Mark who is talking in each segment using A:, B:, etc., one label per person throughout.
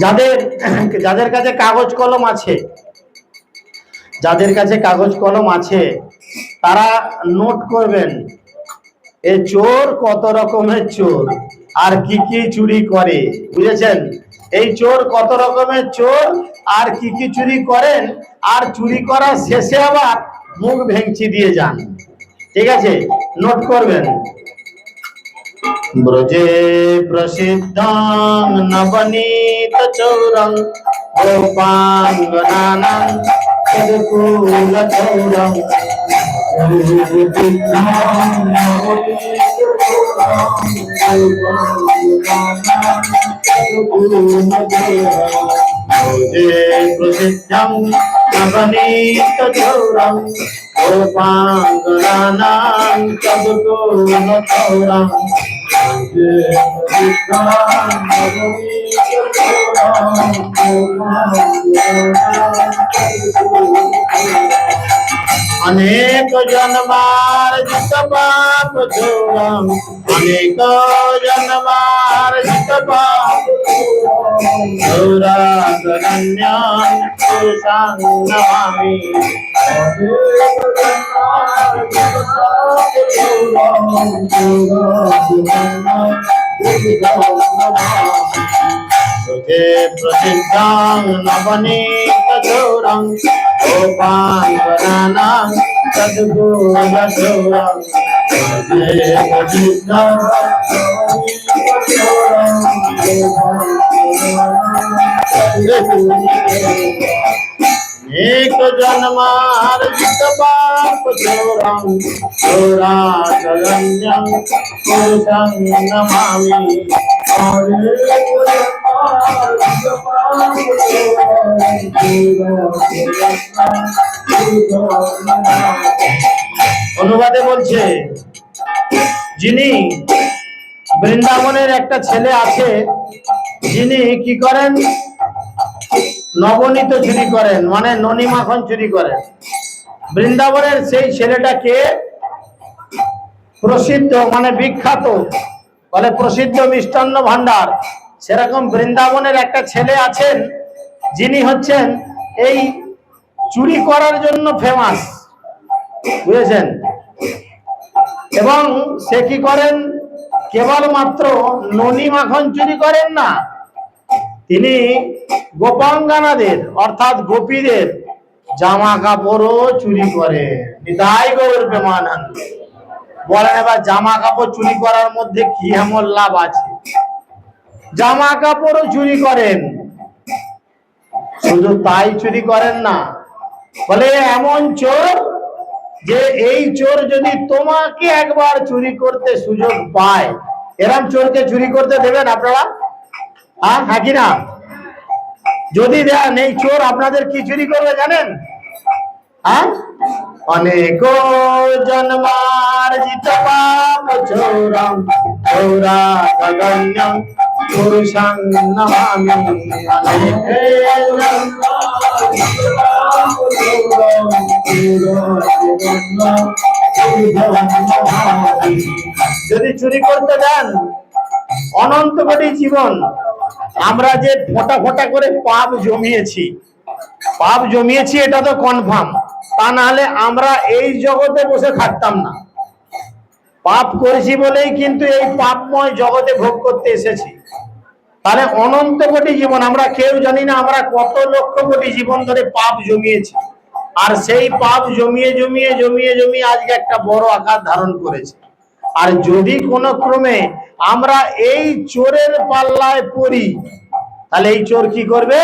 A: যাদের যাদের কাছে কাগজ কলম আছে, যাদের কাছে কাগজ কলম আছে তারা নোট করবেন এ চোর কত রকমের চোর আর কি কি চুরি করে। বুঝেছেন? এই চোর কত রকমের চোর আর কি কি চুরি করেন, আর চুরি করার শেষে আবার মুখ ভেঙচি দিয়ে যান। ঠিক আছে, নোট করবেন। ব্রজে প্রসিদ্ধং নবনীত চৌরং গোপাঙ্গনানাং তদকুল চৌরং প্রসিদ্ধং নবনীত চৌরং গোপাঙ্গনানাং তদকুল চৌরং अनेक जन्मार्जित पाप चौरम, अनेक जन्मार्जित पाप चौरागरण्यां पुरुषां नमामि। प्रसिद्धं नवनीत चौरं गोपाङ्गनानां तद्गुण चौरं एक जन्मार्जित पाप चौरं चौराचरण्यं पुरुषं नमामि। অনুবাদে বলছে, যিনি বৃন্দাবনের একটা ছেলে আছে, যিনি কি করেন, নবনীত চুরি করেন, মানে ননি মাখন চুরি করেন। বৃন্দাবনের সেই ছেলেটাকে প্রসিদ্ধ মানে বিখ্যাত বলে, প্রসিদ্ধ মিষ্টান্ন ভান্ডার। সেরকম বৃন্দাবনের একটা ছেলে আছেন যিনি হচ্ছেন এই চুরি করার জন্য ফেমাস। বুঝেছেন? এবং সে কি করেন, কেবলমাত্র ননি মাখন চুরি করেন না, তিনি গোপাঙ্গানাদের অর্থাৎ গোপীদের জামা কাপড়ও চুরি করে। নিতাই গৌর প্রেমানন্দ। বলেন এবার জামা কাপড় চুরি করার মধ্যে কি এমন লাভ আছে? জামা কাপড়ও চুরি করেন। শুধু তাই চুরি করেন না, বলে এমন চোর যে এই চোর যদি তোমাকে একবার চুরি করতে সুযোগ পায়, এরম চোরকে চুরি করতে দেবেন আপনারা? হ্যাঁ কি না? যদি দেন, এই চোর আপনাদের কি চুরি করবে জানেন? অনেক জন্মার্জিত পাপ চৌরং চৌরাগরণ্যং পুরুষং নমামি। যদি চুরি করতে দেন, অনন্ত কোটি জীবন আমরা যে ফোঁটা ফোঁটা করে পাপ জমিয়েছি এটা তো কনফার্ম। তা না হলে আমরা এই জগতে বসে থাকতাম না। পাপ করেছি বলেই কিন্তু এই পাপময় জগতে ভোগ করতে এসেছি। তাহলে অনন্ত কোটি জীবন, আমরা কেউ জানি না আমরা কত লক্ষ কোটি জীবন ধরে পাপ জমিয়েছি। আর সেই পাপ জমিয়ে জমিয়ে জমিয়ে জমিয়ে আজকে একটা বড় আকার ধারণ করেছে। আর যদি কোনো ক্রমে আমরা এই চোরের পাল্লায় পড়ি, তাহলে এই চোর কি করবে?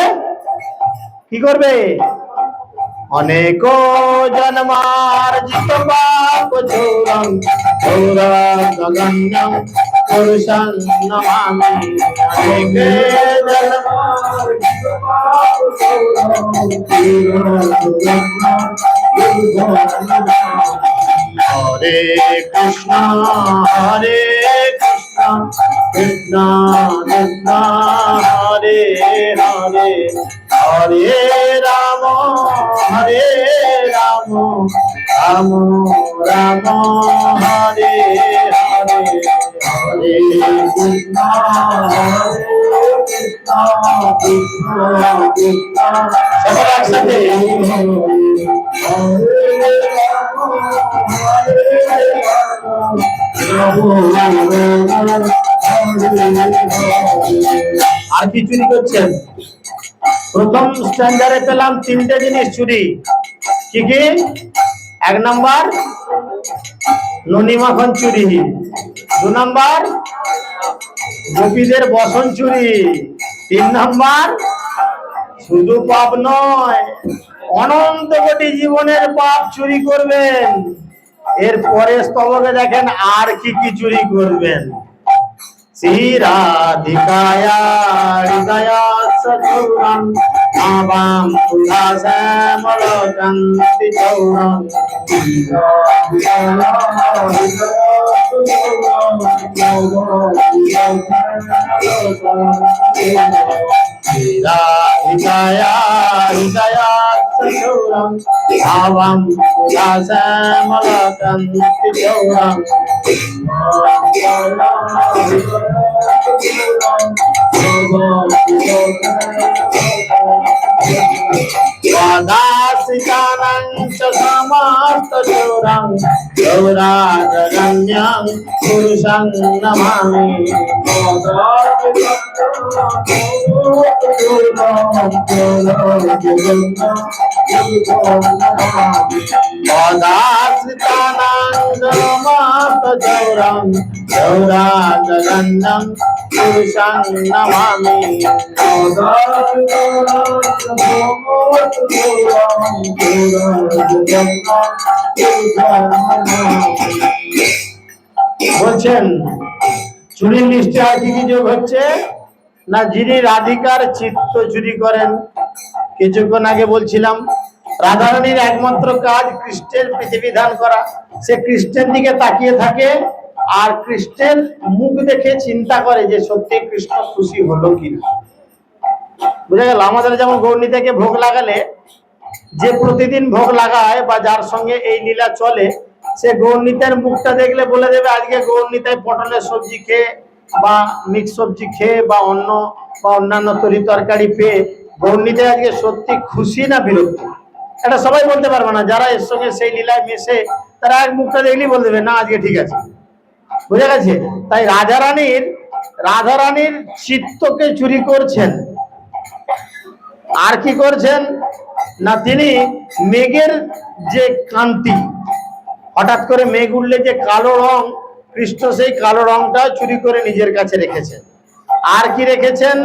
A: অনেক জন্মার্জিত পাপ চৌরং চৌরাগরণ্যং পুরুষং নমামি। হরে কৃষ্ণ হরে কৃষ্ণ কৃষ্ণ কৃষ্ণ হরে হরে হরে রাম রাম রাম হরে হরে সবাই একসাথে আর কি চুরি করছেন? প্রথম স্ট্যান্ডার্ডে পেলাম তিনটে জিনিস চুরি। কি কি? এক নাম্বার ননি মাখন চুরি, দু নাম্বার গোপীদের বসন চুরি, তিন নাম্বার শুধু পাপ নয় অনন্ত কোটি জীবনের পাপ চুরি করবেন। এর পরে স্তবকে দেখেন আর কি কি চুরি করবেন। শ্রীরাধিকায়া হৃদয়া সচুরং Nabam উল্লাসমলকান্তি চৌরং শ্রীরাধিকায়া হৃদয়া সচুরং Nabam উল্লাসমলকান্তি চৌরং Vadasitanang Chasamastachurang Gaurajaganyang Purushang Namami Vadasitanang Chasamastachurang Gaurajaganyang Purushang Namami বলছেন চুরির লিস্টে আর কি কি যোগ হচ্ছে না? যিনি রাধিকার চিত্ত চুরি করেন, কিছুক্ষণ আগে বলছিলাম রাধারানীর একমাত্র কাজ কৃষ্ণের পৃথিবীধান করা। সে কৃষ্ণের দিকে তাকিয়ে থাকে আর কৃষ্ণের মুখ দেখে চিন্তা করে যে সত্যি কৃষ্ণ খুশি হলো কিনা। বুঝা গেল? আমাদের যেমন গৌরনীতাকে ভোগ লাগালে যে প্রতিদিন ভোগ লাগায় বা যার সঙ্গে এই লীলা চলে, সে গৌরনীতার মুখটা দেখলে বলে দেবে আজকে গৌরনীতায় পটলের সবজি খেয়ে বা মিক্স সবজি খেয়ে বা অন্যান্য তরি তরকারি পেয়ে গৌরনীতায় আজকে সত্যি খুশি না বিরক্ত, এটা সবাই বলতে পারবে না। যারা এর সঙ্গে সেই লীলায় মেশে তারা এক মুখটা দেখলেই বলে দেবে না আজকে ঠিক আছে। বুঝা গেছে? তাই রাধারানীর চিত্তকে চুরি করছেন। আর কি করছেন না? তিনি মেঘের যে কান্তি, হঠাৎ করে মেঘ উঠলে যে কালো রং, কৃষ্ণ সেই কালো রংটা চুরি করে নিজের কাছে রেখেছেন। আর কি রেখেছেন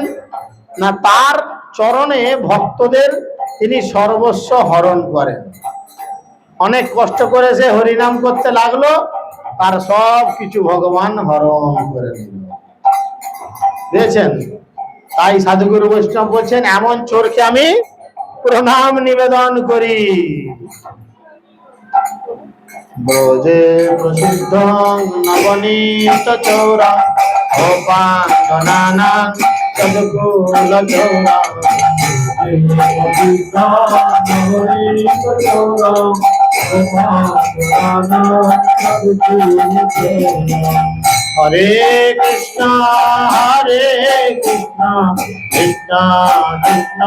A: না? তার চরণে ভক্তদের তিনি সর্বস্ব হরণ করেন। অনেক কষ্ট করে সে হরিনাম করতে লাগলো, তার সব কিছু ভগবান হরণ করে নিল। বুঝেছেন? তাই সাধুগুরু বৈষ্ণব বলছেন এমন চোরকে আমি প্রণাম নিবেদন করি। ব্রজে প্রসিদ্ধ নবনীত চৌরা গোপাঙ্গনানা সদকুল চৌরা হরে কৃষ্ণ কৃষ্ণ কৃষ্ণ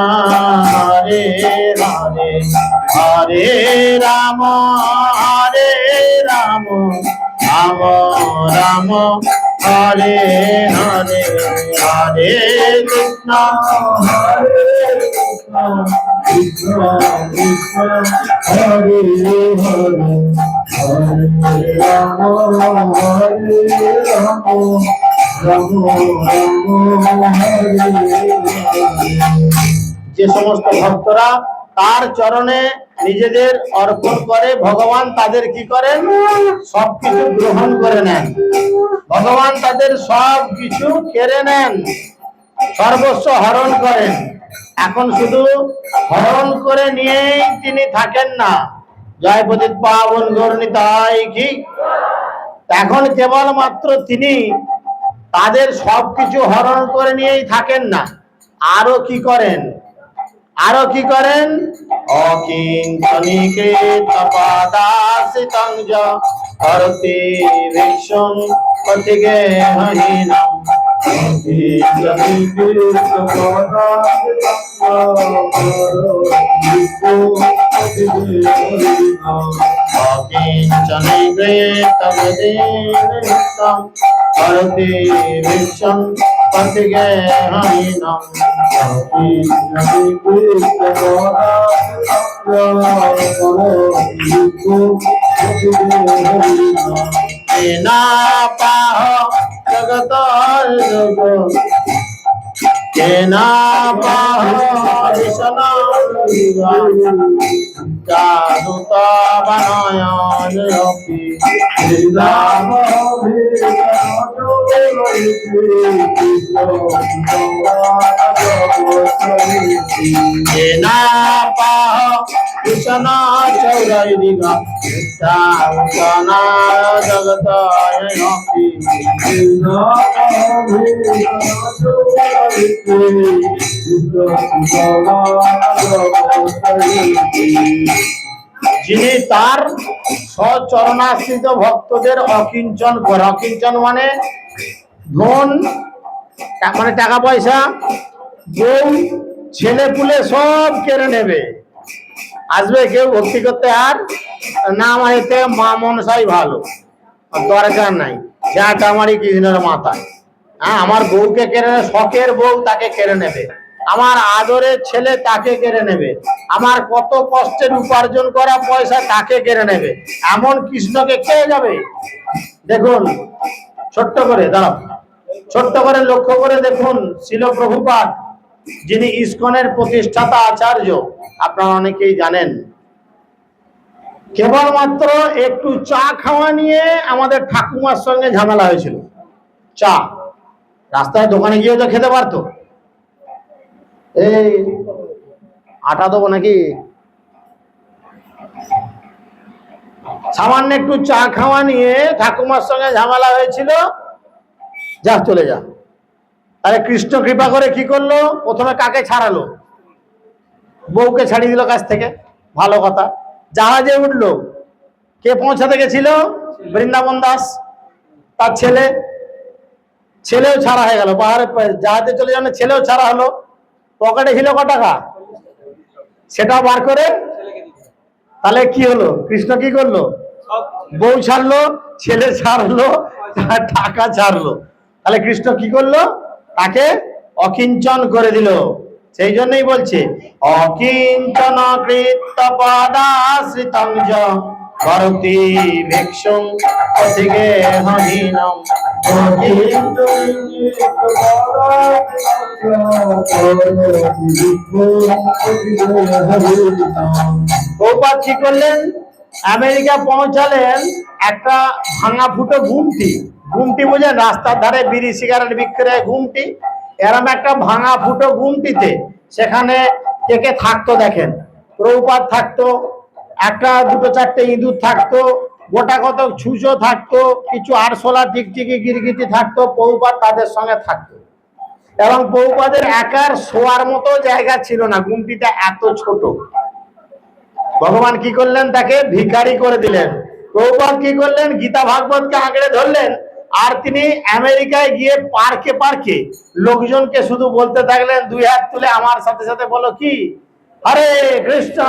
A: হরে হরে হরে রাম রাম রাম হরে হরে হরে কৃষ্ণ কৃষ্ণ কৃষ্ণ হরে হরে হরে রাম যে সমস্ত ভক্তরা তার চরণে নিজেদের অর্পণ করে ভগবান তাদের কি করেন? সবকিছু গ্রহণ করে নেন। ভগবান তাদের সব কিছু কেড়ে নেন, সর্বস্ব হরণ করেন। এখন শুধু হরণ করে নিয়েই তিনি থাকেন না। জয় পতিত পাবন গৌরনীতাই কি। এখন কেবলমাত্র তিনি তাদের সবকিছু হরণ করে নিয়েই থাকেন না, আরো কি করেন? আরো কি করেন? অকিঞ্চনীকৃত পদাশ্রিতং য করতি ভিক্ষুং পথিগেহহীনম। অকিঞ্চনীকৃত পদাশ্রিতং করতি ভিক্ষুং পথিগেহহীনম। কেনাপাহ জগতর যোগ, কেনাপাহ বিষ্ণু জাদুত বানয়ন অপি কেনাপাহ কৃষ্ণ চৌরৈরিগা জানা জগত যিনি তার স্বচরণাশ্রিত ভক্তদের অকিঞ্চন করে। অকিঞ্চন মানে ধন, মানে টাকা পয়সা, বউ, ছেলে পুলে সব কেড়ে নেবে। আসবে কেউ ভক্তি করতে আর না, আমার এতে মা মনসাই ভালো, দরকার নাই, যাটা আমারই কৃষ্ণের মাথায়। হ্যাঁ, আমার বউকে কেড়ে নেবে, শখের বউ তাকে কেড়ে নেবে, আমার আদরের ছেলে তাকে কেড়ে নেবে, আমার কত কষ্টের উপার্জন করা পয়সা তাকে কেড়ে নেবে। এমন কৃষ্ণকে খেয়ে যাবে। দেখুন ছোট্ট করে, দাঁড়াও, ছোট্ট করে লক্ষ্য করে দেখুন, শিল প্রভুপাদ যিনি ইসকনের প্রতিষ্ঠাতা আচার্য, আপনারা অনেকেই জানেন, কেবলমাত্র একটু চা খাওয়া নিয়ে আমাদের ঠাকুমার সঙ্গে ঝামেলা হয়েছিল। চা রাস্তায় দোকানে গিয়ে তো খেতে পারতো, এই আটা দেবো নাকি, সামান্য একটু চা খাওয়া নিয়ে ঠাকুমার সঙ্গে ঝামেলা হয়েছিল। যা চলে যা। আরে কৃষ্ণ কৃপা করে কি করলো? প্রথমে কাকে ছাড়ালো? বউকে ছাড়িয়ে দিল কাছ থেকে। ভালো কথা। জাহাজে উঠলো, কে পৌঁছাতে গেছিল? বৃন্দাবন দাস, তার ছেলে। ছেলেও ছাড়া হয়ে গেল, পাহাড়ে জাহাজে চলে যাবে, ছেলেও ছাড়া হলো। পকেটে ছিল ক টাকা, সেটাও বার করে, তাহলে কি হলো? কৃষ্ণ কি করলো? বউ ছাড়লো, ছেলে ছাড়লো, টাকা ছাড়লো। তাহলে কৃষ্ণ কি করলো? তাকে অকিঞ্চন করে দিল। সেই জন্যই বলছে অকিঞ্চন কৃত পদাশ্রিতং য করতি ভিক্ষুং পথিগেহহীনম। প্রভুপাদ কি করলেন? আমেরিকা পৌঁছালেন, একটা ভাঙা ফুটো ঘুমটি, ঘুমটি বোঝেন, রাস্তার ধারে বিড়ি সিগারেট বিক্রয় ঘুমটি, এরম একটা ভাঙা ফুটো ঘুমটিতে সেখানে কে কে থাকতো দেখেন। প্রভুপাদ থাকতো, একটা দুটো চারটে ইঁদুর থাকতো, গোটা কত ছুঁচো থাকতো, কিছু আরশোলা টিকটিকি গিরগিটি থাকতো। প্রভুপাদ তাদের সঙ্গে থাকতো, এবং প্রভুপাদের একার শোয়ার মতো জায়গা ছিল না, ঘুমটিটা এত ছোট। ভগবান কি করলেন? তাকে ভিখারি করে দিলেন। প্রভুপাদ কি করলেন? গীতা ভাগবতকে আঁকড়ে ধরলেন, আর তিনি আমেরিকায় গিয়ে পার্কে পার্কে লোকজনকে শুধু বলতে থাকলেন, দুই হাত তুলে আমার সাথে সাথে বলো কি, হরে কৃষ্ণ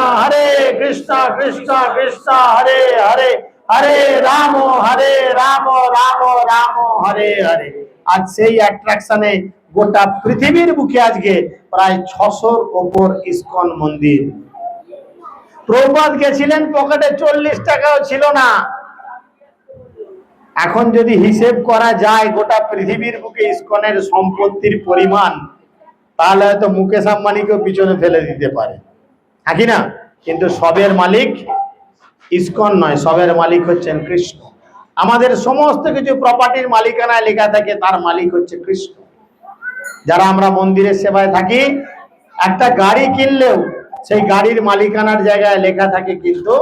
A: কৃষ্ণ কৃষ্ণ হরে হরে, হরে রাম রাম রাম হরে হরে। আজ সেই অ্যাট্রাকশনে গোটা পৃথিবীর বুকে আজকে প্রায় 600-র ওপর ইসকন মন্দির। প্রভুপাদ গেছিলেন, পকেটে 40 টাকাও ছিল না। এখন যদি হিসেব করা যায় গোটা পৃথিবীর বুকে ইসকনের সম্পত্তির পরিমাণ, তাহলে হয়তো মুকেশ আম্বানিকেও পিছনে ফেলে দিতে পারে, হ্যাঁ কি না? কিন্তু সবের মালিক ইসকন নয়, সবের মালিক হচ্ছেন কৃষ্ণ। আমাদের সমস্ত কিছু প্রপার্টির মালিকানায় লেখা থাকে তার মালিক হচ্ছে কৃষ্ণ। যারা আমরা মন্দিরের সেবায় থাকি, একটা গাড়ি কিনলেও সেই গাড়ির মালিকানার জায়গায় লেখা থাকে কিন্তু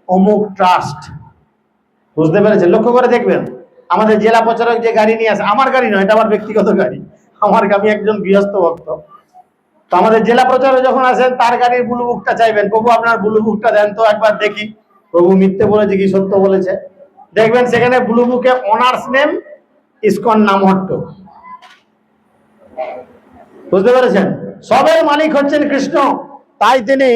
A: অমুক ট্রাস্ট। বুঝতে পেরেছেন? লক্ষ্য করে দেখবেন, আমাদের জেলা প্রচারক যে গাড়ি নিয়ে আসে, আমার গাড়ি নয়, এটা আমার ব্যক্তিগত গাড়ি, আমি একজন গৃহস্থ ভক্ত। তো আমাদের জেলা প্রচারে যখন আসেন তার গাড়ির ব্লু বুকটা চাইবেন, প্রভু আপনার ব্লু বুকটা দেন তো একবার দেখি প্রভু মিথ্যে বলেছে কি সত্য বলেছে। দেখবেন সেখানে ব্লু বুকে অনার্স নেম ইসকন নামহট্ট। বুঝতে পেরেছেন? সবের মালিক হচ্ছেন কৃষ্ণ। তাই তিনি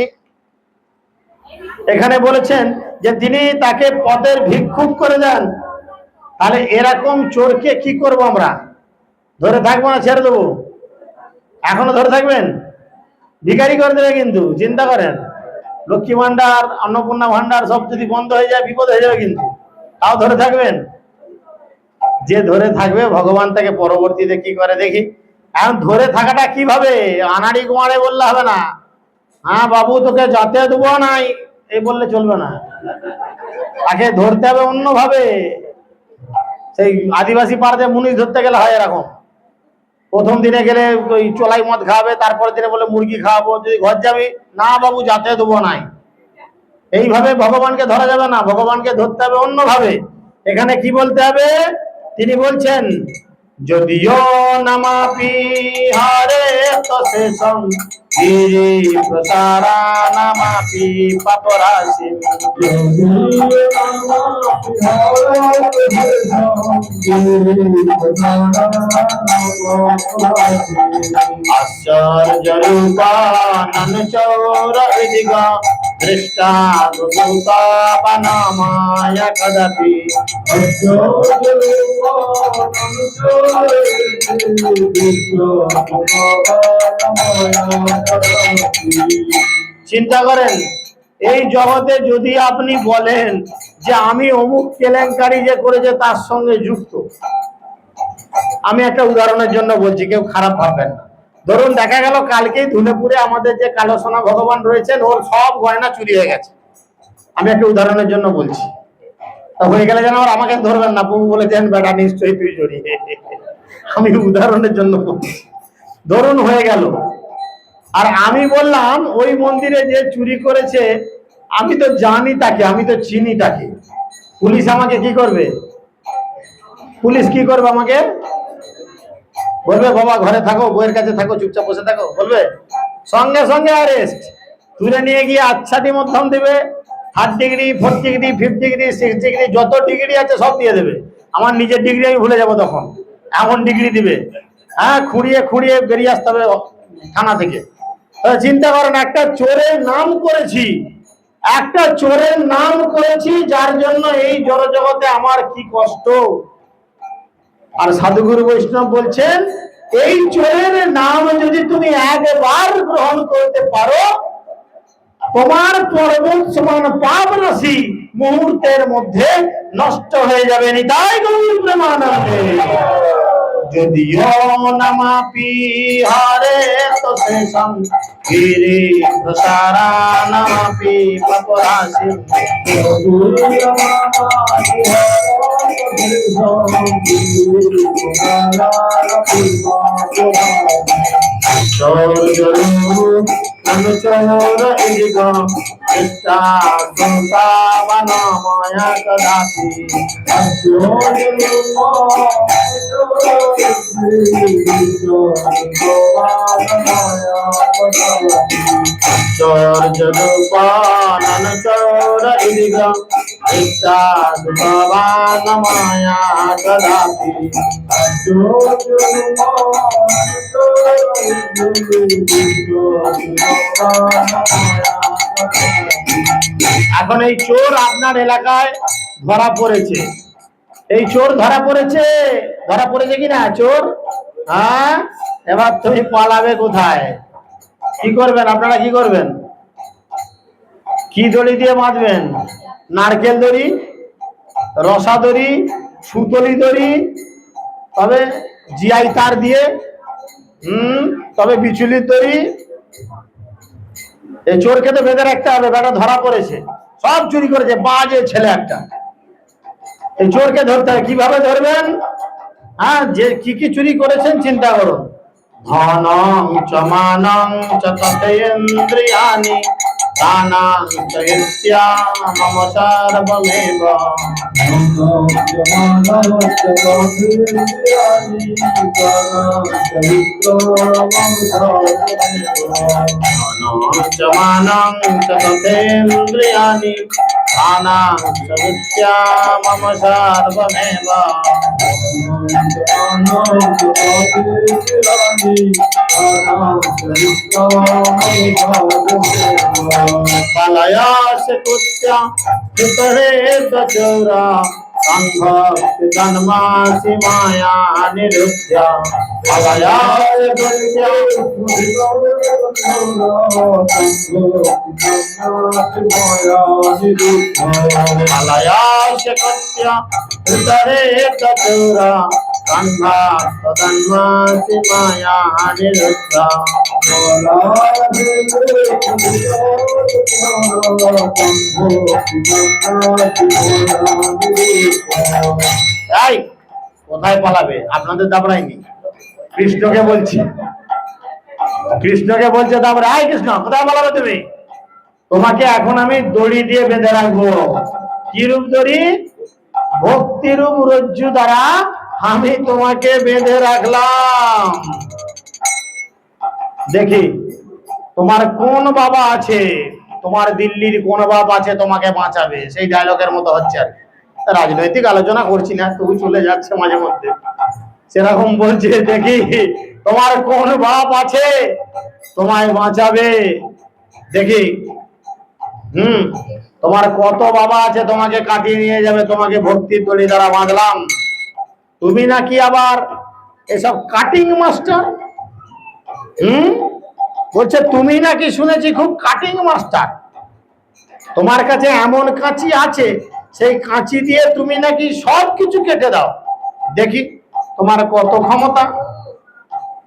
A: এখানে বলেছেন যে তিনি তাকে পথের ভিক্ষুক করে দেন। তাহলে এরকম চোরকে কি করব আমরা? ধরে থাকবো না ছেড়ে দেবো? এখনো ধরে থাকবেন? ভিখারি করে দেবে কিন্তু, চিন্তা করেন। লক্ষ্মী ভান্ডার, অন্নপূর্ণা ভান্ডার সব যদি বন্ধ হয়ে যায় বিপদ হয়ে যাবে কিন্তু, তাও ধরে থাকবেন? যে ধরে থাকবে ভগবান তাকে পরবর্তীতে কি করে দেখি। এখন ধরে থাকাটা কিভাবে? আনাড়ি কুমারে বললে হবে না। হ্যাঁ বাবু তোকে যাতে দেবো নাই এই বললে চলবে না, তাকে ধরতে হবে অন্যভাবে। সেই আদিবাসী পাড়াতে মুনিশ ধরতে গেলে হয় এরকম, প্রথম দিনে গেলে ওই চোলাই মদ খাওয়াবে, তারপরে দিনে বলে মুরগি খাওয়াবো, যদি ঘর যাবি না বাবু যাতে দেবো নাই। এইভাবে ভগবানকে ধরা যাবে না, ভগবানকে ধরতে হবে অন্যভাবে। এখানে কি বলতে হবে? তিনি বলছেন যদিও নামাপি হরে তো শেষম গিরি প্রসারা নামাপি পাপরাশি। আশ্চর্য রূপানন চৌর ইদিগা দৃষ্টা ভূতা বনামায় কদপি। চিন্তা করেন, এই জগতে যদি আপনি বলেন যে আমি অমুক কেলেঙ্কারি যে করেছে তার সঙ্গে যুক্ত, আমি একটা উদাহরণের জন্য বলছি, কেউ খারাপ ভাববেন না। ধরুন দেখা গেল কালকেই ধুলেপুরে আমাদের যে কালো সোনা ভগবান রয়েছেন ওর সব গয়না চুরি হয়ে গেছে, আমি একটা উদাহরণের জন্য বলছি। তা হয়ে গেলে যেন আর আমাকে ধরবেন না, প্রভু বলেছেন বেটা নিশ্চয়ই তুই চুরি। আমি উদাহরণের জন্য বলছি। ধরুন হয়ে গেল, আর আমি বললাম ওই মন্দিরে যে চুরি করেছে আমি তো জানি তাকে, আমি তো চিনি তাকে, পুলিশ আমাকে কি করবে? পুলিশ কি করবে আমাকে? বলবে বাবা ঘরে থাকো, বইয়ের কাছে থাকো, চুপচাপ বসে থাকো? বলবে? সঙ্গে সঙ্গে অ্যারেস্ট, তুলে নিয়ে গিয়ে আচ্ছাটি মধ্যম দেবে, 3rd degree 4th degree 5th degree 6th degree যত ডিগ্রি আছে সব দিয়ে দেবে। আমার নিজের ডিগ্রি আমি ভুলে যাবো তখন, এমন ডিগ্রি দিবে। হ্যাঁ, খুঁড়িয়ে খুঁড়িয়ে বেরিয়ে আসতে হবে থানা থেকে। চিন্তা করেন, একটা চোরের নাম করেছি, একটা চোরের নাম করেছি যার জন্য এই জড়জগতে আমার কি কষ্ট। আর সাধুগুরু বৈষ্ণব বলছেন এই চোরের নাম যদি তুমি একবার গ্রহণ করতে পারো তোমার পর্বত সমান পাপ রাশি মুহূর্তের মধ্যে নষ্ট হয়ে যাবে। নিতাই গৌর প্রেমানন্দে। যদিও নামাপি হরে তো শেষম গিরি প্রসারা নামাপি পাপরাশি। এখন এই চোর আপনার এলাকায় ধরা পড়েছে, এই চোর ধরা পড়েছে, ধরা পড়েছে কিনা চোর? হ্যাঁ, এবার তুমি পালাবে কোথায়? কি করবেন আপনারা? কি করবেন? কি দড়ি দিয়ে বাঁধবেন? নারকেল দড়ি, রসা দড়ি, সুতলি দড়ি, তবে জিআই তার দিয়ে, তবে বিচুলির দড়ি। এই চোরকে তো বেঁধে রাখতে হবে, বেটা ধরা পড়েছে, সব চুরি করেছে, বাজে ছেলে একটা। এই চোরকে ধরতে হবে। কিভাবে ধরবেন? হ্যাঁ, যে কি কি চুরি করেছেন চিন্তা করুন। ধনং চ মানং চ তথেন্দ্রিয়াণি দানাং চ ইত্যা মম সর্বমেব। ধনং চ মানং চ তথেন্দ্রিয়াণি দানাং চ ইত্যা মম সর্বমেব। পালয়াস কুত্যা ভিতরে দচরা সংভক্তি জন্মাসি মায়া নিরুদ্ধা। পালয়াস কুত্যা পালয়াস কুত্যা ভিতরে দচরা সংভক্তি জন্মাসি মায়া নিরুদ্ধা। এই কোথায় পালাবে? আপনাদের দাবড়ায়নি, কৃষ্ণকে বলছি, কৃষ্ণকে বলছে দাবড়া। এই কৃষ্ণ, কোথায় পালাবে তুমি? তোমাকে এখন আমি দড়ি দিয়ে বেঁধে রাখবো। কি রূপ দড়ি? ভক্তি রূপ রজ্জু দ্বারা আমি তোমাকে বেঁধে রাখলাম। দেখি তোমার কোন বাবা আছে, তোমার দিল্লির কোন বাবা আছে তোমাকে বাঁচাবে। সেই ডায়লগের মতো হচ্ছে আর কি। রাজনৈতিক আলোচনা করছি না, তবু চলে যাচ্ছে মাঝে মধ্যে। সেরকম বলছে, দেখি তোমার কোন বাপ আছে তোমায় বাঁচাবে। দেখি তোমার কত বাবা আছে তোমাকে কাটিয়ে নিয়ে যাবে। তোমাকে ভক্তির দড়ি দ্বারা বাঁধলাম। তুমি নাকি আবার এসব কাটিং মাস্টার। বলছে তুমি নাকি শুনেছি খুব কাটিং মাস্টার। তোমার কাছে এমন কাঁচি আছে, সেই কাঁচি দিয়ে তুমি নাকি সব কিছু কেটে দাও। দেখি তোমার কত ক্ষমতা।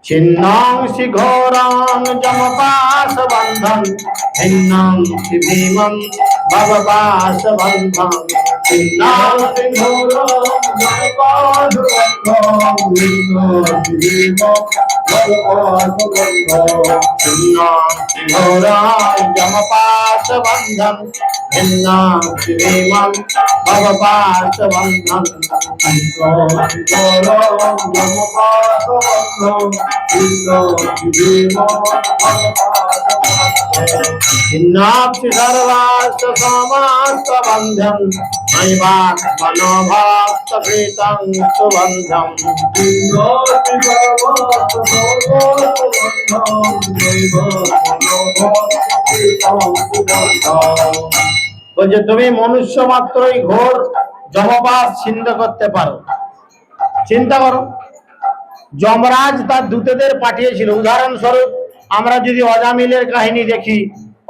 A: ছিন্নং সি ঘোরং যমপাশ বন্ধন ভিন্নং সি ভীমং ভবপাশ বন্ধন। ছিন্নং সি ঘোরং যমপাশ বন্ধন ভিন্নং সি ভীমং ভবপাশ বন্ধন। ছিন্নং সি ঘোরং যমপাশ বন্ধন ভিন্নং সি ভীমং ভবপাশ বন্ধন। ছিন্নাপি সর্বাস্ত সমাস্ত বন্ধন নৈবাত মনোভাস্ত প্রীতং সুবন্ধম। বলছে তুমি মনুষ্য মাত্রই ঘোর যমপাস ছিন্ন করতে পারো। চিন্তা করো, যমরাজ তার দূতদের পাঠিয়েছিল। উদাহরণস্বরূপ আমরা যদি অজামিলের কাহিনী দেখি,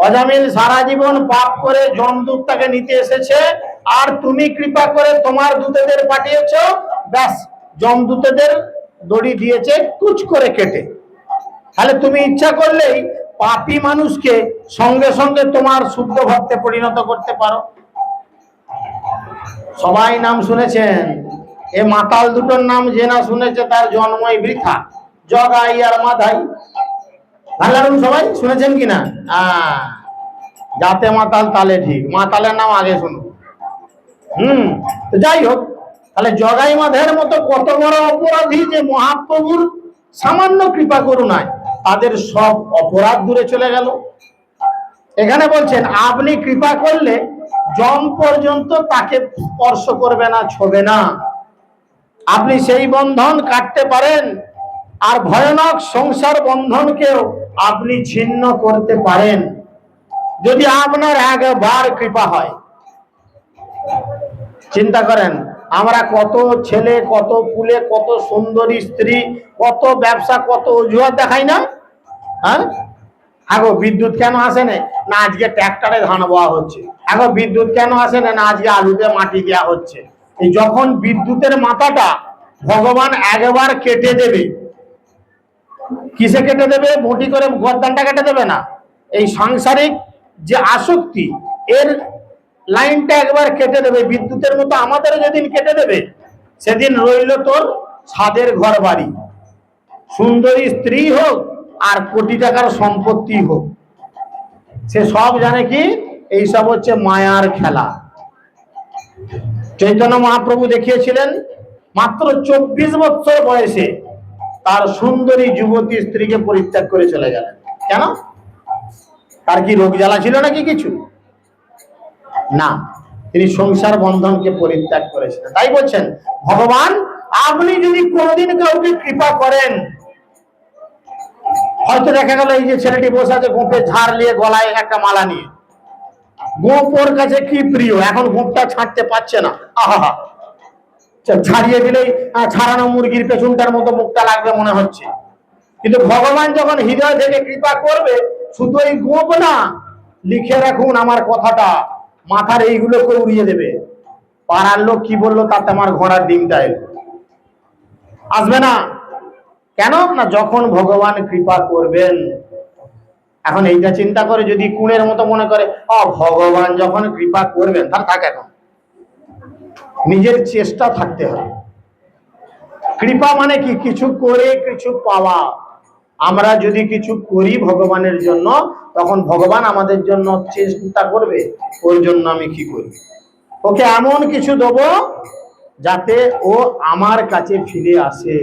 A: অজামিল সারা জীবন পাপ করে যমদূত তাকে নিতে এসেছে, আর তুমি কৃপা করে তোমার দূতদের পাঠিয়েছো। ব্যাস, যমদূতদের দড়ি দিয়েছে কুচ করে কেটে। তাহলে তুমি ইচ্ছা করলেই পাপী মানুষকে সঙ্গে সঙ্গে তোমার শুদ্ধ ভক্তে পরিণত করতে পারো। সবাই নাম শুনেছেন, এ মাতাল দুটোর নাম যে না শুনেছে তার জন্মই বৃথা। জগাই আর মাধাই। ভালো সবাই শুনেছেন কিনা? যাতে মাতাল তালে ঠিক, মাতালের নাম আগে শুনুন। তো যাই হোক, তাহলে জগাই মাধের মতো কত বড় অপরাধী যে মহাপ্রভুর সামান্য কৃপা করুণায় তাদের সব অপরাধ দূরে চলে গেল। এখানে বলছেন আপনি কৃপা করলে যম পর্যন্ত তাকে স্পর্শ করবে না, ছোবে না। আপনি সেই বন্ধন কাটতে পারেন, আর ভয়ানক সংসার বন্ধনকেও আপনি ছিন্ন করতে পারেন যদি আপনার একবার কৃপা হয়। চিন্তা করেন, আমরা কত ছেলে, কত ফুলে, কত সুন্দরী স্ত্রী, কত ব্যবসা, কত অজুহাত দেখাই না? হ্যাঁ, আগো বিদ্যুৎ কেন আসে না? আজকে ট্র্যাক্টরে ধান বোয়া হচ্ছে। আগো বিদ্যুৎ কেন আসে না? আজকে আলুতে মাটি দেওয়া হচ্ছে। এই যখন বিদ্যুতের মাথাটা ভগবান একবার কেটে দেবে, কিসে কেটে দেবে? বটি করে গর্দানটা কেটে দেবে না, এই সাংসারিক যে আসক্তি এর লাইনটা একবার কেটে দেবে। বিদ্যুতের মতো আমাদের যেদিন কেটে দেবে, সেদিন রইল তোর ছাদের ঘর বাড়ি। সুন্দরী স্ত্রী হোক আর কোটি টাকার সম্পত্তি হোক, সে সব জানে কি এইসব হচ্ছে মায়ার খেলা। চৈতন্য মহাপ্রভু দেখিয়েছিলেন মাত্র 24 বছর বয়সে তার সুন্দরী যুবতী স্ত্রীকে পরিত্যাগ করে চলে গেলেন। কেন? তার কি রোগ জ্বালা ছিল নাকি কিছু? না, তিনি সংসার বন্ধনকে পরিত্যাগ করেছিলেন। তাই বলছেন ভগবান, আপনি যদি কোনোদিন কাউকে কৃপা করেন, হয়তো দেখা গেল এই যে ছেলেটি বসে আছে গোপে ঝাড় নিয়ে গলায় একটা মালা নিয়ে, গোপ ওর কাছে কি প্রিয়, এখন গোপটা ছাড়তে পারছে না, আহা ছাড়িয়ে দিলেই ছাড়ানো মুরগির পেছনটার মতো মুখটা লাগবে মনে হচ্ছে। কিন্তু ভগবান যখন হৃদয় থেকে কৃপা করবে, শুধু এই গোপ না, লিখে রাখুন আমার কথাটা, মাথার এইগুলোকে উড়িয়ে দেবে। পাড়ার লোক কি বললো তাতে আমার ঘোড়ার ডিমটা এলো, আসবে না। কেন না, যখন ভগবান কৃপা করবেন। এখন এইটা চিন্তা করে যদি কুঁড়ের মতো মনে করে ভগবান যখন কৃপা করবেন, তার থাক, এখন নিজের চেষ্টা থাকতে হবে। কৃপা মানে কি? কিছু করে কিছু পাওয়া। আমরা যদি কিছু করি ভগবানের জন্য, তখন ভগবান আমাদের জন্য চেষ্টা করবে, ওর জন্য আমি কি করি, ওকে এমন কিছু দেবো যাতে ও আমার কাছে ফিরে আসে।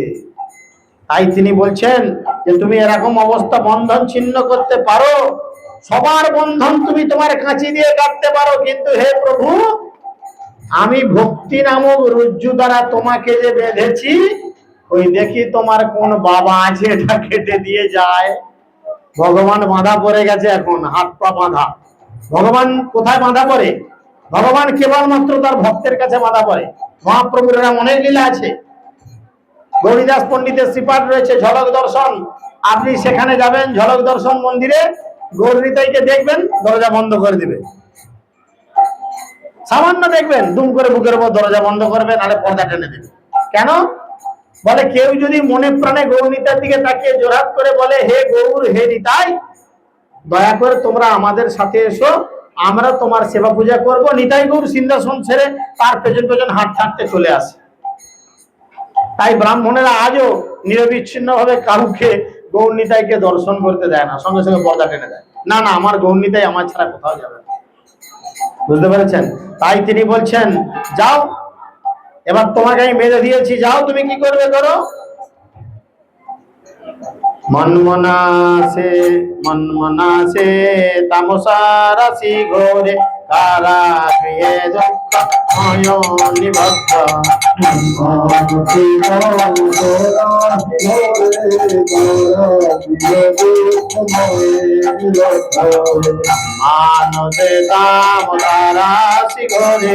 A: তাই তিনি বলছেন যে তুমি এরকম অবস্থা বন্ধন ছিন্ন করতে পারো, সবার বন্ধন তুমি তোমার কাঁচি দিয়ে কাটতে পারো, কিন্তু হে প্রভু, আমি ভক্তি নামক রজ্জু দ্বারা তোমাকে যে বেঁধেছি, ওই দেখি তোমার কোন বাবা আছে এটা কেটে দিয়ে যায়। ভগবান বাঁধা পড়ে গেছে, এখন হাত পা বাঁধা। ভগবান কোথায় বাঁধা পড়ে? ভগবান কেবলমাত্র তার ভক্তের কাছে বাঁধা পড়ে। মহাপ্রভুর অনেক লীলা আছে। গৌরীদাস পণ্ডিতের শ্রীপাঠ রয়েছে ঝলক দর্শন, আপনি সেখানে যাবেন, ঝলক দর্শন মন্দিরে গৌরীতাইকে দেখবেন, দরজা বন্ধ করে দিবে। সামান্য দেখবেন, দুম করে বুকের উপর দরজা বন্ধ করবে, নাহলে পর্দা টেনে দেবে। কেন? বলে কেউ যদি মনে প্রাণে গৌরীতার দিকে তাকিয়ে জোরহাত করে বলে, হে গৌর, হে নিতাই, দয়া করে তোমরা আমাদের সাথে এসো, আমরা তোমার সেবা পূজা করব। নিতাই গৌর সিংহাসন ছেড়ে তার পেছন পেছন হাঁটতে চলে আসে। তাই ব্রাহ্মণেরা আজও নিরবিচ্ছিন্ন ভাবে কাউকে গৌর নিতাইকে দর্শন করতে দেয় না, সঙ্গে সঙ্গে পর্দা টেনে দেয়। না না, আমার গৌর নিতাই আমার ছাড়া কোথাও যাবে না। বুঝতে পেরেছেন? তাই তিনি বলছেন, যাও, এবার তোমাকে আমি বেঁধে দিয়েছি, যাও, তুমি কি করবে করো। মনমনাসে তামসা রাশি ঘোরে কারাগৃহে দুঃখময় নিবদ্ধ। মানসে তামসা রাশি ঘোরে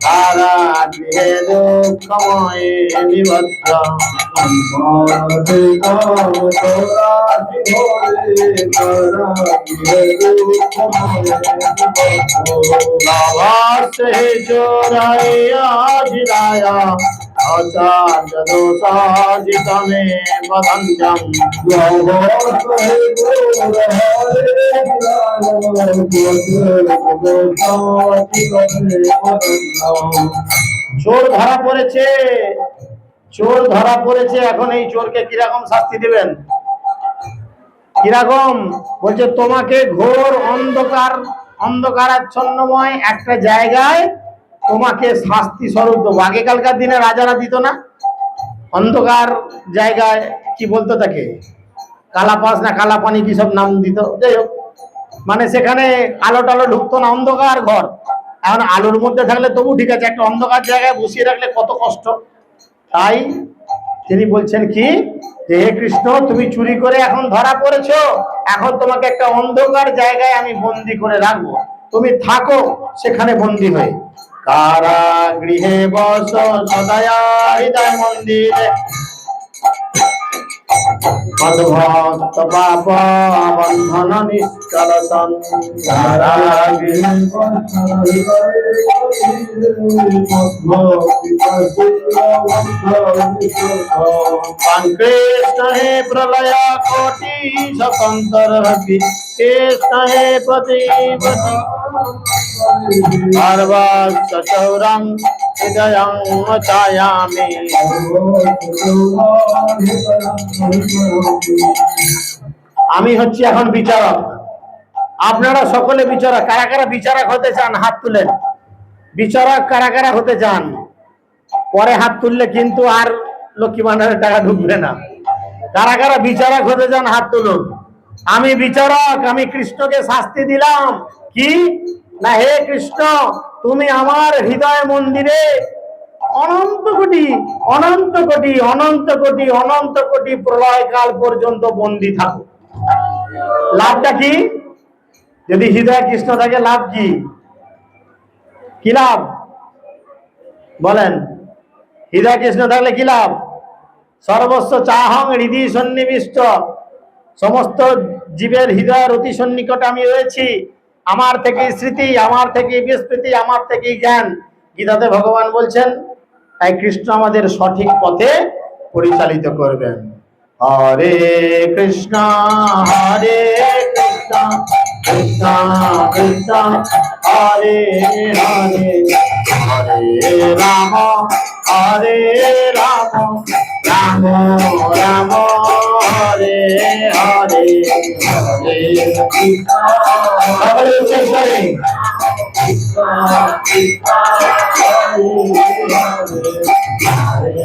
A: কারাগৃহে দুঃখময় নিবদ্ধ। से चोराया जिराया आचार्य दोषाजित में बदंजम। চোর ধরা পড়েছে, চোর ধরা পড়েছে, এখন এই চোরকে কিরকম শাস্তি দিবেন? কিরকম? বলছে তোমাকে ঘোর অন্ধকারাচ্ছন্নময় একটা জায়গায় তোমাকে শাস্তি স্বরূপ দেবো। আগেকালকার দিনে রাজারা দিত না, অন্ধকার জায়গায় কি বলতো তাকে, কালাপাস না কালাপানি কি সব নাম দিত, যাই হোক, মানে সেখানে আলো টালো ঢুকতো না, অন্ধকার ঘর। এখন আলোর মধ্যে থাকলে তবু ঠিক আছে, একটা অন্ধকার জায়গায় বসিয়ে রাখলে কত কষ্ট। তাই তিনি বলছেন কি, যে হে কৃষ্ণ, তুমি চুরি করে এখন ধরা পড়েছো, এখন তোমাকে একটা অন্ধকার জায়গায় আমি বন্দি করে রাখবো, তুমি থাকো সেখানে বন্দি হয়ে। কারাগৃহে বস সদয়া হৃদয় মন্দিরে মদভক্ত পাপ বন্ধন নিষ্কলশন। কারাগৃহে কৃষ্ণ হে প্রলয় কোটি স্বতন্ত্র রবি, কৃষ্ণ হে পতিপতি সর্বস্ব চৌরং হৃদয়ং চায়ামি। আমি হচ্ছি এখন বিচারক, আপনারা সকলে বিচারক। কারা কারা বিচারক হতে চান হাত তুলেন। বিচারক কারা কারা হতে চান? পরে হাত তুললে কিন্তু আর লক্ষ্মী ভান্ডারের টাকা ঢুকবে না। কারা কারা বিচারক হতে চান হাত তুলুন। আমি বিচারক, আমি কৃষ্ণকে শাস্তি দিলাম কি না, হে কৃষ্ণ তুমি আমার হৃদয় মন্দিরে অনন্ত কোটি অনন্ত কোটি অনন্ত কোটি অনন্ত কোটি প্রলয় কাল পর্যন্ত বন্দী থাকো। লাভটা কি? যদি হৃদয় কৃষ্ণ থাকে লাভ কি? কি লাভ বলেন? হৃদয় কৃষ্ণ থাকলে কি লাভ? সর্বস্ব চাহং হৃদি সন্নিবিষ্ট, সমস্ত জীবের হৃদয়ের অতি সন্নিকটে আমি রয়েছি। আমার থেকে স্মৃতি, আমার থেকে বিস্মৃতি, আমার থেকে জ্ঞান। গীতাতে ভগবান বলছেন, তাই কৃষ্ণ আমাদের সঠিক পথে পরিচালিত করবেন। হরে কৃষ্ণ হরে কৃষ্ণ কৃষ্ণ কৃষ্ণ হরে হরে, হরে রাম হরে রাম রাম রাম হরে হরে, হরে কৃষ্ণ হরে কৃষ্ণ কৃষ্ণ কৃষ্ণ হরে হরে,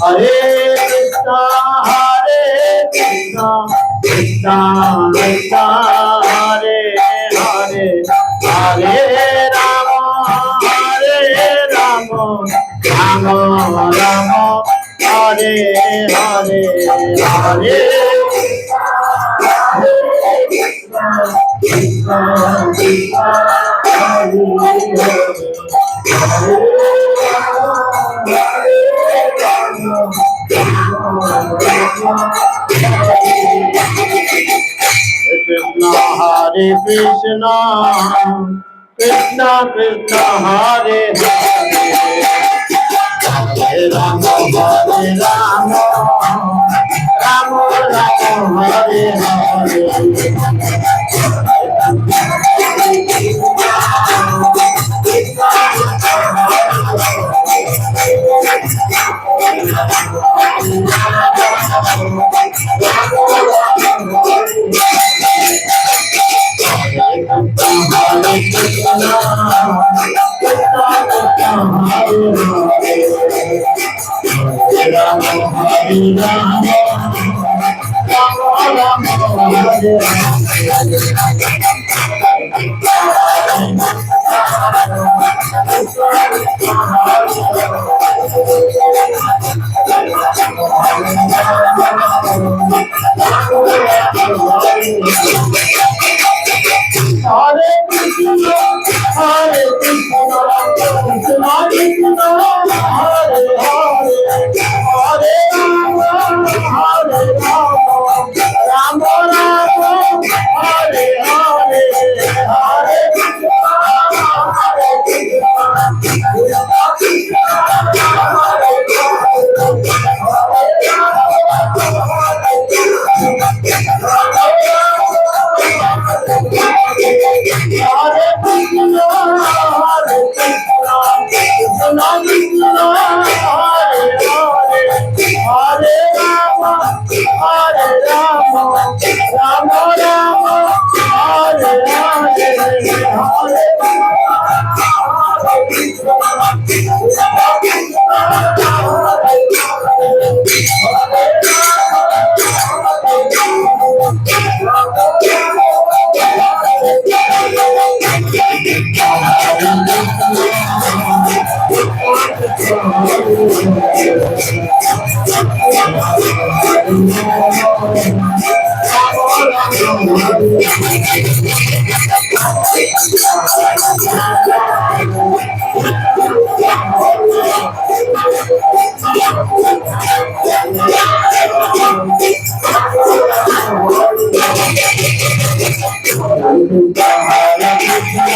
A: হরে কৃষ্ণ হরে কৃষ্ণ কৃষ্ণ কৃষ্ণ হরে হরে, হরে রাম রাম রাম হরে হরে, হরে কৃষ্ণ কৃষ্ণ হরে হরে কৃষ্ণ কৃষ্ণ কৃষ্ণ হরে হরে, হরে রাম রাম রাম হরে হরে, হরে কৃষ্ণ হরে কৃষ্ণ কৃষ্ণ কৃষ্ণ হরে হরে, হরে রাম হরে রাম রাম রাম হরে হরে, হরে কৃষ্ণ হরে কৃষ্ণ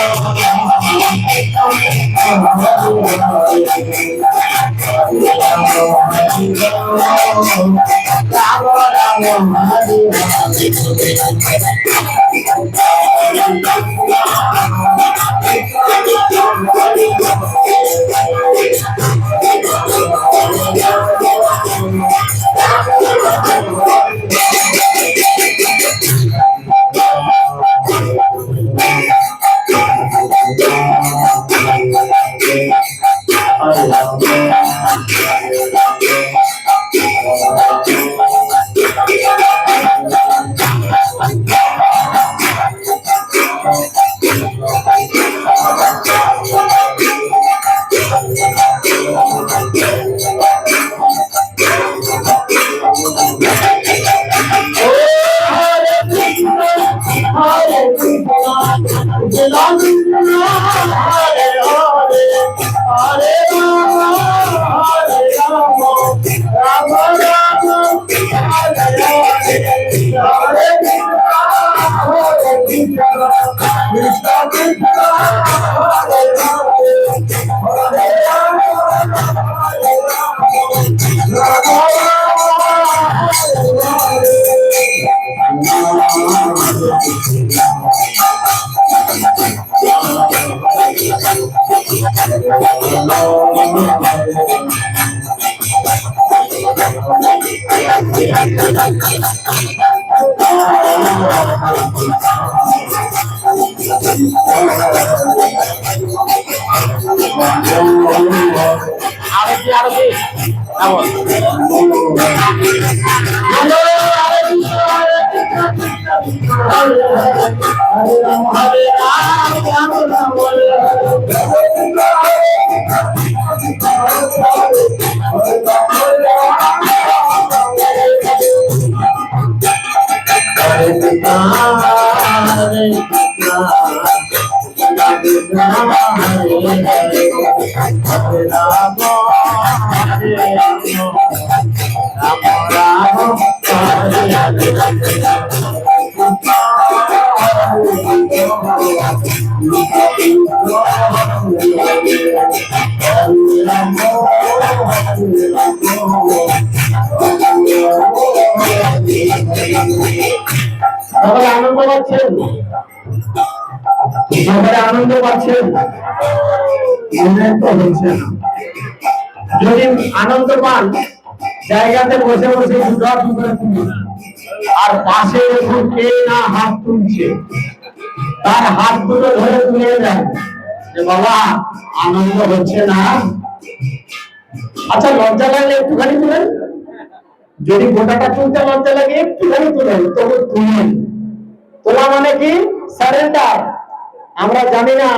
A: আনন্দ পাচ্ছেন, আনন্দ পাচ্ছেন, হচ্ছে না। যদি আনন্দ পান জায়গাতে বসে বসে আর পাশে দেখুন কে না হাত তুলছে, তার হাত দুটো ধরে তুলে দেন যে বাবা আনন্দ হচ্ছে না। আচ্ছা লজ্জা লাগলে একটুখানি তুলেন, যদি গোটাটা তুলতে লজ্জা লাগে একটুখানি তুলেন, তবু তুলেন। তোলা মানে কি সারেন্ডার। আমরা জানি না